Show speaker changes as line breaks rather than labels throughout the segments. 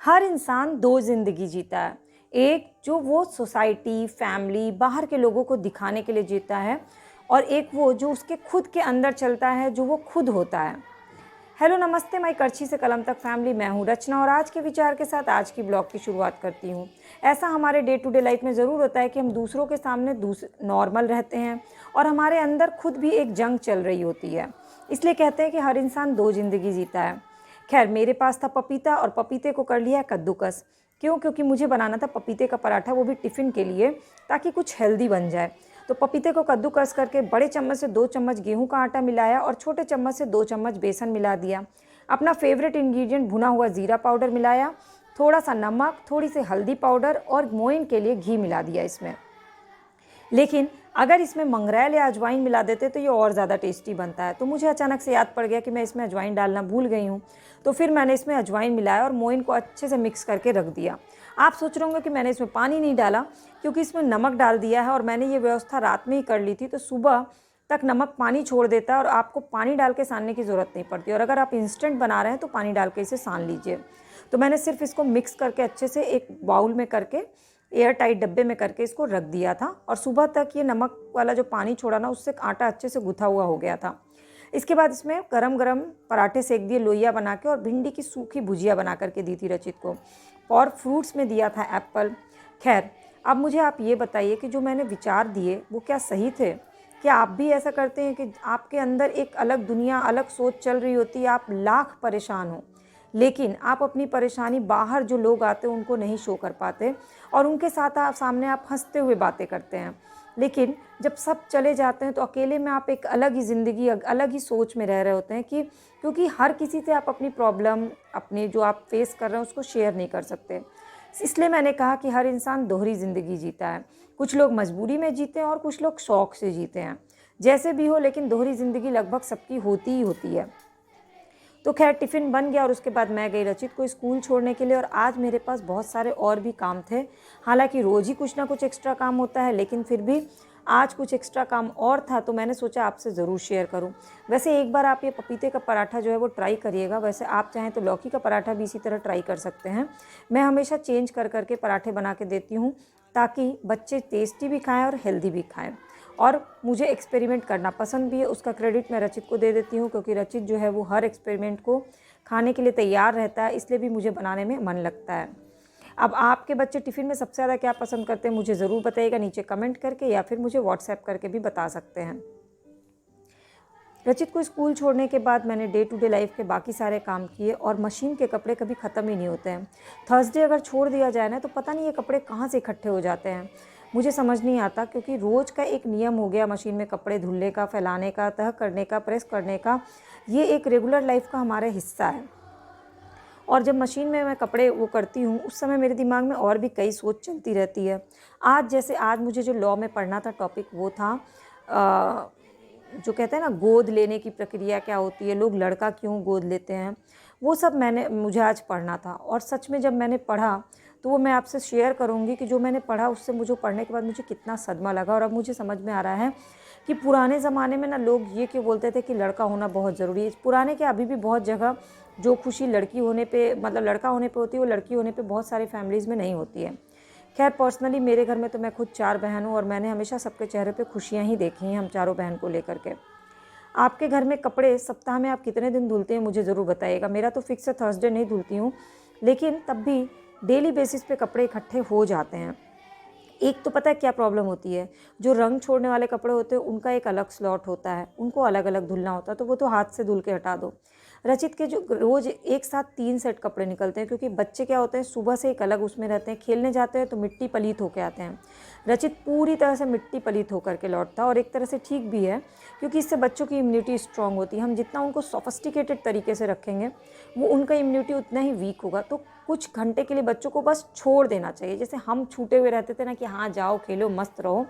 हर इंसान दो ज़िंदगी जीता है। एक जो वो सोसाइटी, फैमिली, बाहर के लोगों को दिखाने के लिए जीता है और एक वो जो उसके खुद के अंदर चलता है, जो वो खुद होता है। हेलो नमस्ते, मैं करछी से कलम तक फैमिली, मैं हूँ रचना और आज के विचार के साथ आज की ब्लॉग की शुरुआत करती हूँ। ऐसा हमारे डे टू डे लाइफ में ज़रूर होता है कि हम दूसरों के सामने नॉर्मल रहते हैं और हमारे अंदर खुद भी एक जंग चल रही होती है। इसलिए कहते हैं कि हर इंसान दो ज़िंदगी जीता है। खैर, मेरे पास था पपीता और पपीते को कर लिया कद्दूकस। क्यों? क्योंकि मुझे बनाना था पपीते का पराठा, वो भी टिफ़िन के लिए, ताकि कुछ हेल्दी बन जाए। तो पपीते को कद्दूकस करके बड़े चम्मच से 2 चम्मच गेहूं का आटा मिलाया और छोटे चम्मच से 2 चम्मच बेसन मिला दिया। अपना फेवरेट इंग्रेडिएंट भुना हुआ ज़ीरा पाउडर मिलाया, थोड़ा सा नमक, थोड़ी सी हल्दी पाउडर और मोइन के लिए घी मिला दिया इसमें। लेकिन अगर इसमें मंगरेल या अजवाइन मिला देते तो ये और ज़्यादा टेस्टी बनता है। तो मुझे अचानक से याद पड़ गया कि मैं इसमें अजवाइन डालना भूल गई हूँ। तो फिर मैंने इसमें अजवाइन मिलाया और मोइन को अच्छे से मिक्स करके रख दिया। आप सोच रहे होंगे कि मैंने इसमें पानी नहीं डाला, क्योंकि इसमें नमक डाल दिया है और मैंने ये व्यवस्था रात में ही कर ली थी। तो सुबह तक नमक पानी छोड़ देता है और आपको पानी डाल के सानने की ज़रूरत नहीं पड़ती। और अगर आप इंस्टेंट बना रहे हैं तो पानी डाल के इसे सान लीजिए। तो मैंने सिर्फ इसको मिक्स करके अच्छे से एक बाउल में करके एयर टाइट डब्बे में करके इसको रख दिया था और सुबह तक ये नमक वाला जो पानी छोड़ा ना, उससे आटा अच्छे से गुथा हुआ हो गया था। इसके बाद इसमें गरम गरम पराठे सेक दिए लोइया बना के और भिंडी की सूखी भुजिया बना करके दी थी रचित को। और फ्रूट्स में दिया था एप्पल। खैर, अब मुझे आप ये बताइए कि जो मैंने विचार दिए वो क्या सही थे? क्या आप भी ऐसा करते हैं कि आपके अंदर एक अलग दुनिया, अलग सोच चल रही होती है, आप लाख परेशान हो, लेकिन आप अपनी परेशानी बाहर जो लोग आते हैं उनको नहीं शो कर पाते और उनके साथ आप सामने आप हंसते हुए बातें करते हैं, लेकिन जब सब चले जाते हैं तो अकेले में आप एक अलग ही ज़िंदगी, अलग ही सोच में रह रहे होते हैं कि क्योंकि हर किसी से आप अपनी प्रॉब्लम, अपनी जो आप फेस कर रहे हैं उसको शेयर नहीं कर सकते। इसलिए मैंने कहा कि हर इंसान दोहरी ज़िंदगी जीता है। कुछ लोग मजबूरी में जीते हैं और कुछ लोग शौक़ से जीते हैं। जैसे भी हो, लेकिन दोहरी ज़िंदगी लगभग सबकी होती ही होती है। तो खैर, टिफ़िन बन गया और उसके बाद मैं गई रचित को स्कूल छोड़ने के लिए और आज मेरे पास बहुत सारे और भी काम थे। हालांकि रोज़ ही कुछ ना कुछ एक्स्ट्रा काम होता है, लेकिन फिर भी आज कुछ एक्स्ट्रा काम और था तो मैंने सोचा आपसे ज़रूर शेयर करूं। वैसे एक बार आप ये पपीते का पराठा जो है वो ट्राई करिएगा। वैसे आप चाहें तो लौकी का पराठा भी इसी तरह ट्राई कर सकते हैं। मैं हमेशा चेंज कर करके पराठे बना के देती हूँ ताकि बच्चे टेस्टी भी खाएँ और हेल्दी भी खाएँ। और मुझे एक्सपेरिमेंट करना पसंद भी है, उसका क्रेडिट मैं रचित को दे देती हूँ, क्योंकि रचित जो है वो हर एक्सपेरिमेंट को खाने के लिए तैयार रहता है, इसलिए भी मुझे बनाने में मन लगता है। अब आपके बच्चे टिफ़िन में सबसे ज़्यादा क्या पसंद करते हैं मुझे ज़रूर बताइएगा नीचे कमेंट करके, या फिर मुझे व्हाट्सएप करके भी बता सकते हैं। रचित को स्कूल छोड़ने के बाद मैंने डे टू डे लाइफ के बाकी सारे काम किए और मशीन के कपड़े कभी ख़त्म ही नहीं होते हैं। थर्सडे अगर छोड़ दिया जाए ना तो पता नहीं ये कपड़े कहाँ से इकट्ठे हो जाते हैं, मुझे समझ नहीं आता, क्योंकि रोज़ का एक नियम हो गया मशीन में कपड़े धुलने का, फैलाने का, तह करने का, प्रेस करने का। ये एक रेगुलर लाइफ का हमारा हिस्सा है। और जब मशीन में मैं कपड़े वो करती हूँ उस समय मेरे दिमाग में और भी कई सोच चलती रहती है। आज मुझे जो लॉ में पढ़ना था टॉपिक वो था जो कहते हैं ना, गोद लेने की प्रक्रिया क्या होती है, लोग लड़का क्यों गोद लेते हैं, वो सब मुझे आज पढ़ना था। और सच में जब मैंने पढ़ा तो वो मैं आपसे शेयर करूँगी कि जो मैंने पढ़ा उससे मुझे पढ़ने के बाद मुझे कितना सदमा लगा। और अब मुझे समझ में आ रहा है कि पुराने ज़माने में ना लोग ये क्यों बोलते थे कि लड़का होना बहुत ज़रूरी है। पुराने क्या, अभी भी बहुत जगह जो खुशी लड़की होने पे, मतलब लड़का होने पे होती है, वो लड़की होने पे बहुत सारी फैमिलीज़ में नहीं होती है। खैर, पर्सनली मेरे घर में तो मैं खुद 4 बहन हूँ और मैंने हमेशा सबके चेहरे पे खुशियाँ ही देखी हैं, हम चारों बहन को लेकर के। आपके घर में कपड़े सप्ताह में आप कितने दिन धुलते हैं मुझे ज़रूर बताइएगा। मेरा तो फिक्स है, थर्सडे नहीं धुलती हूँ, लेकिन तब भी डेली बेसिस पे कपड़े इकट्ठे हो जाते हैं। एक तो पता है क्या प्रॉब्लम होती है, जो रंग छोड़ने वाले कपड़े होते हैं उनका एक अलग स्लॉट होता है, उनको अलग अलग धुलना होता है, तो वो तो हाथ से धुल के हटा दो। रचित के जो रोज़ एक साथ 3 सेट कपड़े निकलते हैं, क्योंकि बच्चे क्या होते हैं सुबह से एक अलग उसमें रहते हैं, खेलने जाते हैं तो मिट्टी पलीत होकर आते हैं। रचित पूरी तरह से मिट्टी पलीत होकर के लौटता है और एक तरह से ठीक भी है, क्योंकि इससे बच्चों की इम्यूनिटी स्ट्रांग होती है। हम जितना उनको सोफिस्टिकेटेड तरीके से रखेंगे वो उनका इम्यूनिटी उतना ही वीक होगा। तो कुछ घंटे के लिए बच्चों को बस छोड़ देना चाहिए। जैसे हम छूटे हुए रहते थे ना कि हाँ जाओ खेलो मस्त रहो,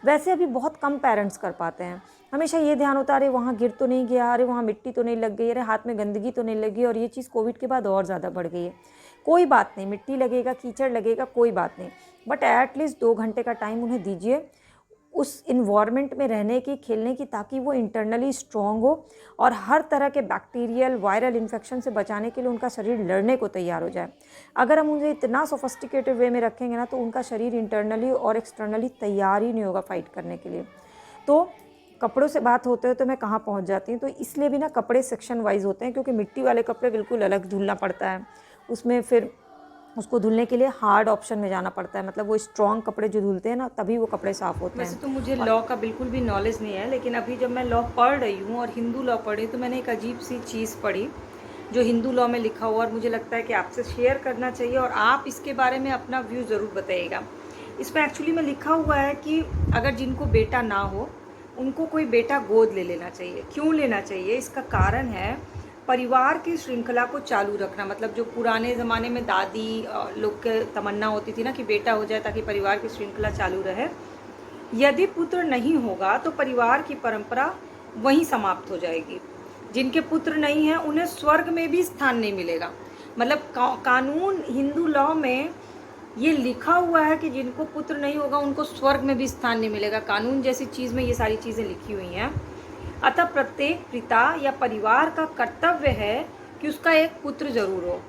वैसे अभी बहुत कम पेरेंट्स कर पाते हैं। हमेशा ये ध्यान होता है अरे वहाँ गिर तो नहीं गया, अरे वहाँ मिट्टी तो नहीं लग गई, अरे हाथ में गंदगी तो नहीं लगी। और ये चीज़ कोविड के बाद और ज़्यादा बढ़ गई है। कोई बात नहीं, मिट्टी लगेगा, कीचड़ लगेगा, कोई बात नहीं, बट एटलीस्ट 2 घंटे का टाइम उन्हें दीजिए। उस इन्वायरमेंट में रहने की, खेलने की, ताकि वो इंटरनली स्ट्रॉन्ग हो और हर तरह के बैक्टीरियल वायरल इन्फेक्शन से बचाने के लिए उनका शरीर लड़ने को तैयार हो जाए। अगर हम उन्हें इतना सोफिस्टिकेटेड वे में रखेंगे ना, तो उनका शरीर इंटरनली और एक्सटर्नली तैयार ही नहीं होगा फाइट करने के लिए। तो कपड़ों से बात होते हैं तो मैं कहाँ पहुँच जाती हूँ, तो इसलिए भी ना कपड़े सेक्शन वाइज होते हैं, क्योंकि मिट्टी वाले कपड़े बिल्कुल अलग धुलना पड़ता है, उसमें फिर उसको धुलने के लिए हार्ड ऑप्शन में जाना पड़ता है, मतलब वो स्ट्रॉन्ग कपड़े जो धुलते हैं ना, तभी वो कपड़े साफ़ होते हैं।
वैसे तो मुझे लॉ का बिल्कुल भी नॉलेज नहीं है, लेकिन अभी जब मैं लॉ पढ़ रही हूँ और हिंदू लॉ पढ़ी, तो मैंने एक अजीब सी चीज़ पढ़ी जो हिंदू लॉ में लिखा हुआ, और मुझे लगता है कि आपसे शेयर करना चाहिए और आप इसके बारे में अपना व्यू ज़रूर बताइएगा। इसमें एक्चुअली में लिखा हुआ है कि अगर जिनको बेटा ना हो उनको कोई बेटा गोद ले लेना चाहिए। क्यों लेना चाहिए? इसका कारण है परिवार की श्रृंखला को चालू रखना। मतलब जो पुराने ज़माने में दादी लोग के तमन्ना होती थी ना कि बेटा हो जाए ताकि परिवार की श्रृंखला चालू रहे। यदि पुत्र नहीं होगा तो परिवार की परंपरा वहीं समाप्त हो जाएगी। जिनके पुत्र नहीं हैं उन्हें स्वर्ग में भी स्थान नहीं मिलेगा। मतलब कानून हिंदू लॉ में ये लिखा हुआ है कि जिनको पुत्र नहीं होगा उनको स्वर्ग में भी स्थान नहीं मिलेगा। कानून जैसी चीज़ में ये सारी चीज़ें लिखी हुई हैं। अतः प्रत्येक पिता या परिवार का कर्तव्य है कि उसका एक पुत्र जरूर हो।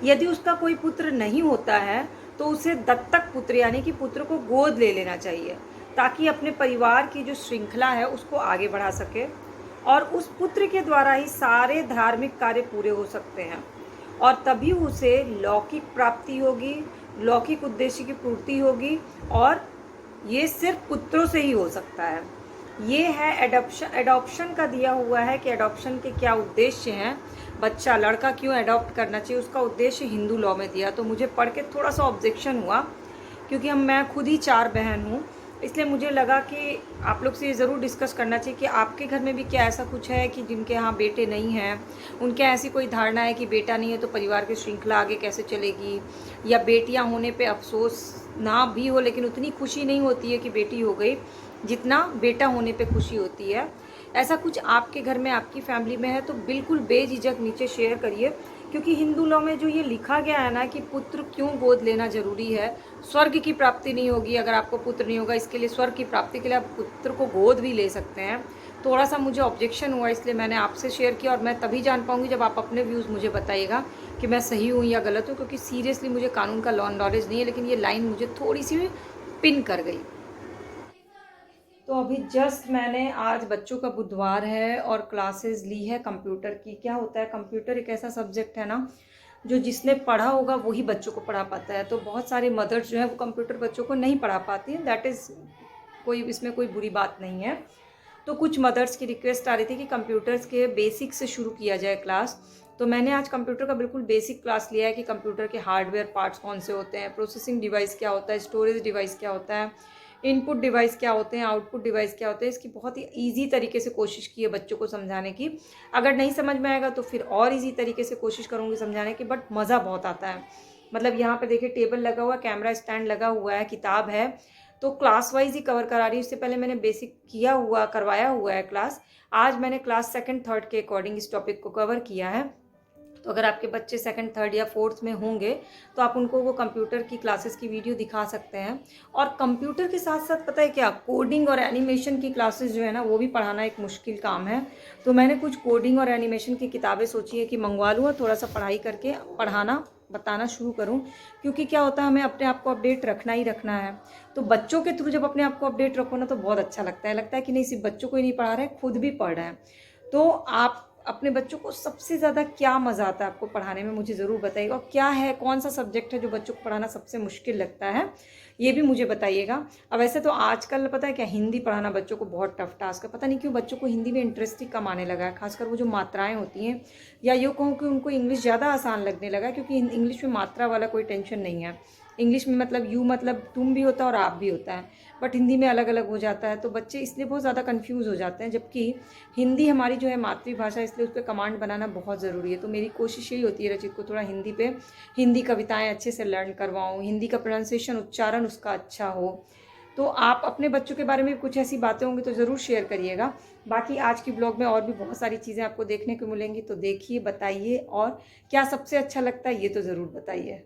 यदि उसका कोई पुत्र नहीं होता है तो उसे दत्तक पुत्र यानी कि पुत्र को गोद ले लेना चाहिए, ताकि अपने परिवार की जो श्रृंखला है उसको आगे बढ़ा सके और उस पुत्र के द्वारा ही सारे धार्मिक कार्य पूरे हो सकते हैं, और तभी उसे लौकिक प्राप्ति होगी, लौकिक उद्देश्य की पूर्ति होगी, और ये सिर्फ पुत्रों से ही हो सकता है। ये है एडॉप्शन का दिया हुआ है कि एडॉप्शन के क्या उद्देश्य हैं, बच्चा लड़का क्यों एडॉप्ट करना चाहिए, उसका उद्देश्य हिंदू लॉ में दिया। तो मुझे पढ़ के थोड़ा सा ऑब्जेक्शन हुआ, क्योंकि मैं खुद ही 4 बहन हूँ, इसलिए मुझे लगा कि आप लोग से ये ज़रूर डिस्कस करना चाहिए कि आपके घर में भी क्या ऐसा कुछ है कि जिनके यहाँ बेटे नहीं हैं, उनके ऐसी कोई धारणा है कि बेटा नहीं है तो परिवार की श्रृंखला आगे कैसे चलेगी, या बेटियाँ होने पे अफसोस ना भी हो लेकिन उतनी खुशी नहीं होती है कि बेटी हो गई जितना बेटा होने पे खुशी होती है। ऐसा कुछ आपके घर में, आपकी फैमिली में है तो बिल्कुल बेझिझक नीचे शेयर करिए, क्योंकि हिंदू लॉ में जो ये लिखा गया है ना कि पुत्र क्यों गोद लेना जरूरी है, स्वर्ग की प्राप्ति नहीं होगी अगर आपको पुत्र नहीं होगा, इसके लिए स्वर्ग की प्राप्ति के लिए आप पुत्र को गोद भी ले सकते हैं। थोड़ा सा मुझे ऑब्जेक्शन हुआ, इसलिए मैंने आपसे शेयर किया, और मैं तभी जान पाऊंगी जब आप अपने व्यूज़ मुझे बताइएगा कि मैं सही हूँ या गलत हूँ, क्योंकि सीरियसली मुझे कानून का लॉ नॉलेज नहीं है, लेकिन ये लाइन मुझे थोड़ी सी पिन कर गई। तो अभी जस्ट मैंने, आज बच्चों का बुधवार है और क्लासेस ली है कंप्यूटर की। क्या होता है, कंप्यूटर एक ऐसा सब्जेक्ट है ना जो जिसने पढ़ा होगा वही बच्चों को पढ़ा पाता है। तो बहुत सारे मदर्स जो है वो कंप्यूटर बच्चों को नहीं पढ़ा पाती हैं, दैट इज़ कोई, इसमें कोई बुरी बात नहीं है। तो कुछ मदर्स की रिक्वेस्ट आ रही थी कि कंप्यूटर्स के बेसिक से शुरू किया जाए क्लास। तो मैंने आज कंप्यूटर का बिल्कुल बेसिक क्लास लिया है कि कंप्यूटर के हार्डवेयर पार्ट्स कौन से होते हैं, प्रोसेसिंग डिवाइस क्या होता है, स्टोरेज डिवाइस क्या होता है, इनपुट डिवाइस क्या होते हैं, आउटपुट डिवाइस क्या होते हैं। इसकी बहुत ही ईजी तरीके से कोशिश की है बच्चों को समझाने की। अगर नहीं समझ में आएगा तो फिर और ईजी तरीके से कोशिश करूँगी समझाने की, बट मज़ा बहुत आता है। मतलब यहाँ पे देखिए टेबल लगा हुआ है, कैमरा स्टैंड लगा हुआ है, किताब है, तो क्लास वाइज ही कवर करा रही हूँ। इससे पहले मैंने बेसिक करवाया हुआ है क्लास। आज मैंने क्लास 2nd 3rd के अकॉर्डिंग इस टॉपिक को कवर किया है। तो अगर आपके बच्चे 2nd 3rd या 4th में होंगे तो आप उनको वो कंप्यूटर की क्लासेस की वीडियो दिखा सकते हैं। और कंप्यूटर के साथ साथ पता है क्या, कोडिंग और एनिमेशन की क्लासेस जो है ना वो भी पढ़ाना एक मुश्किल काम है। तो मैंने कुछ कोडिंग और एनिमेशन की किताबें सोची है कि मंगवा लूँ और थोड़ा सा पढ़ाई करके पढ़ाना बताना शुरू करूं, क्योंकि क्या होता है हमें अपने आप को अपडेट रखना ही रखना है। तो बच्चों के थ्रू जब अपने आप को अपडेट रखो ना तो बहुत अच्छा लगता है कि नहीं सिर्फ बच्चों को ही नहीं पढ़ा रहे हैं, खुद भी पढ़ रहे हैं। तो आप अपने बच्चों को सबसे ज़्यादा क्या मज़ा आता है आपको पढ़ाने में, मुझे ज़रूर बताइएगा। और क्या है, कौन सा सब्जेक्ट है जो बच्चों को पढ़ाना सबसे मुश्किल लगता है, ये भी मुझे बताइएगा। अब वैसे तो आजकल पता है क्या, हिंदी पढ़ाना बच्चों को बहुत टफ टास्क है। पता नहीं क्यों बच्चों को हिंदी में इंटरेस्ट ही कम आने लगा है, खासकर वो जो मात्राएं होती हैं, या यूँ कहूँ कि उनको इंग्लिश ज़्यादा आसान लगने लगा है, क्योंकि इंग्लिश में मात्रा वाला कोई टेंशन नहीं है। इंग्लिश में मतलब यू मतलब तुम भी होता है और आप भी होता है, बट हिंदी में अलग अलग हो जाता है। तो बच्चे इसलिए बहुत ज़्यादा कंफ्यूज हो जाते हैं, जबकि हिंदी हमारी जो है मातृभाषा, इसलिए उस पर कमांड बनाना बहुत ज़रूरी है। तो मेरी कोशिश यही होती है रचित को थोड़ा हिंदी पे, हिंदी कविताएं अच्छे से लर्न करवाऊँ, हिंदी का प्रोनाउंसिएशन, उच्चारण उसका अच्छा हो। तो आप अपने बच्चों के बारे में कुछ ऐसी बातें होंगी तो ज़रूर शेयर करिएगा। बाकी आज की ब्लॉग में और भी बहुत सारी चीज़ें आपको देखने को मिलेंगी, तो देखिए, बताइए, और क्या सबसे अच्छा लगता है ये तो ज़रूर बताइए।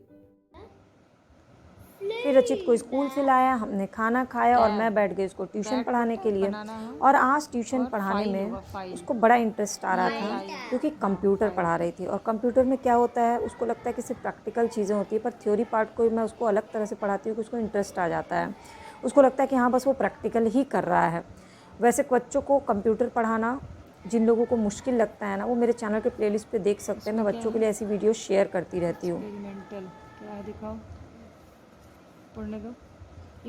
फिर रचित को स्कूल से लाया, हमने खाना खाया और मैं बैठ गई उसको ट्यूशन पढ़ाने के लिए। और आज ट्यूशन पढ़ाने में उसको बड़ा इंटरेस्ट आ रहा था क्योंकि कंप्यूटर पढ़ा रही थी। और कंप्यूटर में क्या होता है, उसको लगता है कि सिर्फ प्रैक्टिकल चीज़ें होती है, पर थ्योरी पार्ट को मैं उसको अलग तरह से पढ़ाती हूँ कि उसको इंटरेस्ट आ जाता है। उसको लगता है कि हाँ बस वो प्रैक्टिकल ही कर रहा है। वैसे बच्चों को कंप्यूटर पढ़ाना जिन लोगों को मुश्किल लगता है ना, वो मेरे चैनल के प्लेलिस्ट पे देख सकते हैं। मैं बच्चों के लिए ऐसी वीडियो शेयर करती रहती हूँ।
एक्सपेरिमेंटल क्या है दिखाओ, पढ़ने दो।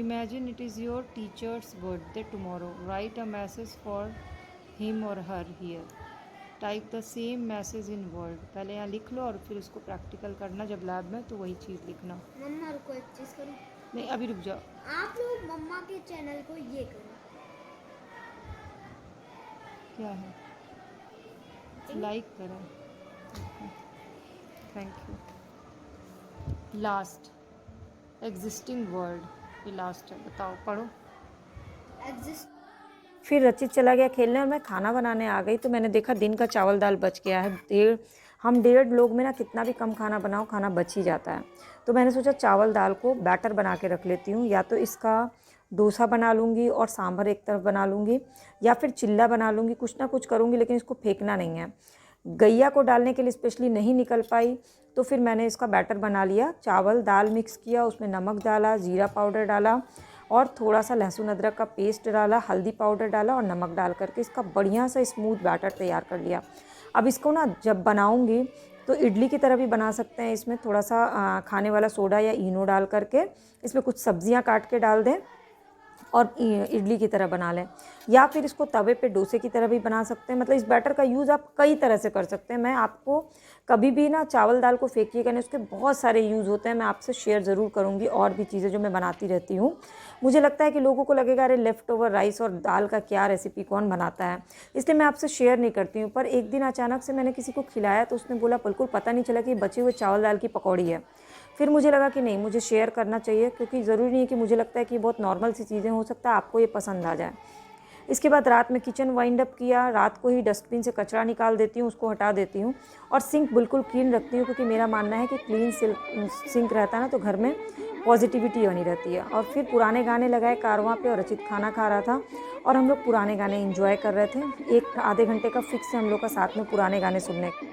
Imagine it is your teacher's birthday tomorrow, write a message for him और her here, type the same message in Word. पहले यहाँ लिख लो और फिर उसको प्रैक्टिकल करना जब लैब में, तो वही चीज़ लिखना।
मम्मा रुको, एक चीज़ करूँ?
नहीं अभी रुक जाओ।
आप लोग मम्मा के चैनल को ये करो।
क्या है, लाइक करो। Thank you. Last existing word, ये लास्ट है, बताओ पढ़ो।
एग्जिस्ट।
फिर रचित चला गया खेलने और मैं खाना बनाने आ गई। तो मैंने देखा दिन का चावल दाल बच गया है। हम 1.5 लोग में ना कितना भी कम खाना बनाओ, खाना बच ही जाता है। तो मैंने सोचा चावल दाल को बैटर बना के रख लेती हूँ। या तो इसका डोसा बना लूँगी और सांभर एक तरफ बना लूँगी, या फिर चिल्ला बना लूँगी, कुछ ना कुछ करूँगी, लेकिन इसको फेंकना नहीं है। गैया को डालने के लिए स्पेशली नहीं निकल पाई, तो फिर मैंने इसका बैटर बना लिया। चावल दाल मिक्स किया, उसमें नमक डाला, ज़ीरा पाउडर डाला और थोड़ा सा लहसुन अदरक का पेस्ट डाला, हल्दी पाउडर डाला और नमक डाल करके इसका बढ़िया सा स्मूथ बैटर तैयार कर लिया। अब इसको ना जब बनाऊंगी तो इडली की तरह भी बना सकते हैं। इसमें थोड़ा सा खाने वाला सोडा या इनो डाल करके इसमें कुछ सब्जियां काट के डाल दें और इडली की तरह बना लें, या फिर इसको तवे पे डोसे की तरह भी बना सकते हैं। मतलब इस बैटर का यूज़ आप कई तरह से कर सकते हैं। मैं आपको कभी भी ना चावल दाल को फेंकिएगा नहीं, उसके बहुत सारे यूज़ होते हैं। मैं आपसे शेयर ज़रूर करूँगी और भी चीज़ें जो मैं बनाती रहती हूँ। मुझे लगता है कि लोगों को लगेगा अरे लेफ़्ट ओवर राइस और दाल का क्या रेसिपी कौन बनाता है, इसलिए मैं आपसे शेयर नहीं करती हूँ। पर एक दिन अचानक से मैंने किसी को खिलाया तो उसने बोला बिल्कुल पता नहीं चला कि बचे हुए चावल दाल की पकौड़ी है। फिर मुझे लगा कि नहीं, मुझे शेयर करना चाहिए, क्योंकि ज़रूरी नहीं है कि मुझे लगता है कि बहुत नॉर्मल सी चीज़ें, हो सकता है आपको ये पसंद आ जाए। इसके बाद रात में किचन वाइंड अप किया। रात को ही डस्टबिन से कचरा निकाल देती हूँ, उसको हटा देती हूँ और सिंक बिल्कुल क्लीन रखती हूँ, क्योंकि मेरा मानना है कि क्लीन सिंक रहता है ना तो घर में पॉजिटिविटी बनी रहती है। और फिर पुराने गाने लगाए कारवां पे और रचित खाना खा रहा था और हम लोग पुराने गाने एंजॉय कर रहे थे। 1 आधे घंटे का फिक्स है हम लोग का साथ में पुराने गाने सुनने का।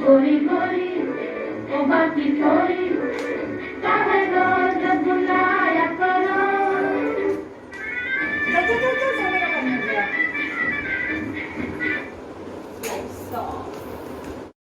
Gory, gory, oh, Baki, gory.